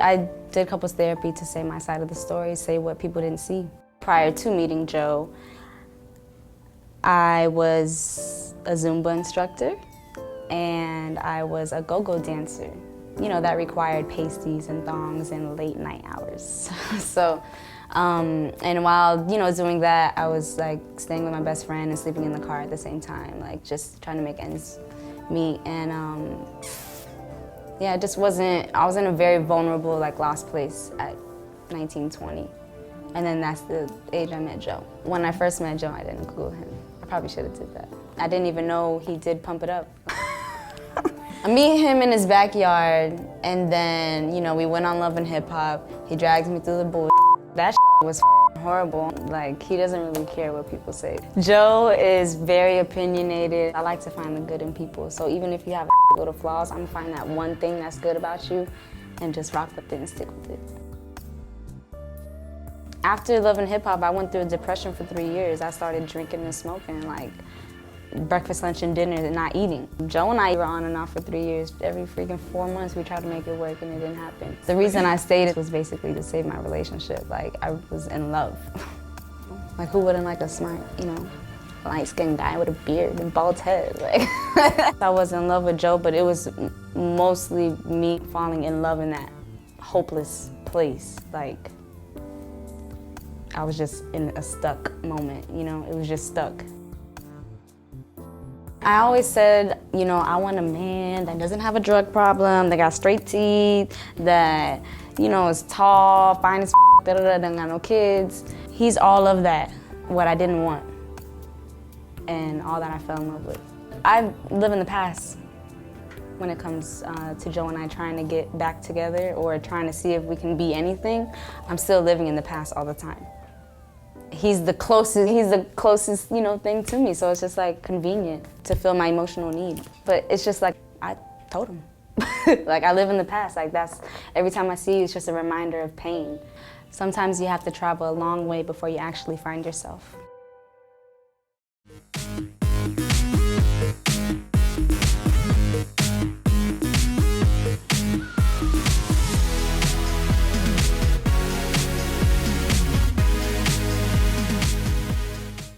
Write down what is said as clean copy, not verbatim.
I did couples therapy to say my side of the story, say what people didn't see. Prior to meeting Joe, I was a Zumba instructor and I was a go-go dancer. You know, that required pasties and thongs and late night hours. And while, doing that, I was like staying with my best friend and sleeping in the car at the same time, like just trying to make ends meet. And yeah, I was in a very vulnerable, like lost place at 19, 20. And then that's the age I met Joe. When I first met Joe, I didn't Google him. I probably should have did that. I didn't even know he did Pump It Up. I meet him in his backyard, and then, we went on Love and Hip Hop. He drags me through the bull. That was horrible. Like, he doesn't really care what people say. Joe is very opinionated. I like to find the good in people. So even if you have a load of flaws, I'm gonna find that one thing that's good about you and just rock with it and stick with it. After Love and Hip Hop, I went through a depression for 3 years. I started drinking and smoking, like breakfast, lunch, and dinner, and not eating. Joe and I were on and off for 3 years. Every freaking 4 months, we tried to make it work, and it didn't happen. The reason I stayed was basically to save my relationship. Like, I was in love. Like, who wouldn't like a smart, light-skinned guy with a beard and bald head? Like, I was in love with Joe, but it was mostly me falling in love in that hopeless place. Like, I was just in a stuck moment, it was just stuck. I always said, I want a man that doesn't have a drug problem, that got straight teeth, that, is tall, fine as doesn't got no kids. He's all of that, what I didn't want, and all that I fell in love with. I live in the past when it comes to Joe and I trying to get back together or trying to see if we can be anything. I'm still living in the past all the time. He's the closest, thing to me, so it's just like convenient to fill my emotional need. But it's just like, I told him. Like, I live in the past, like every time I see you, it's just a reminder of pain. Sometimes you have to travel a long way before you actually find yourself.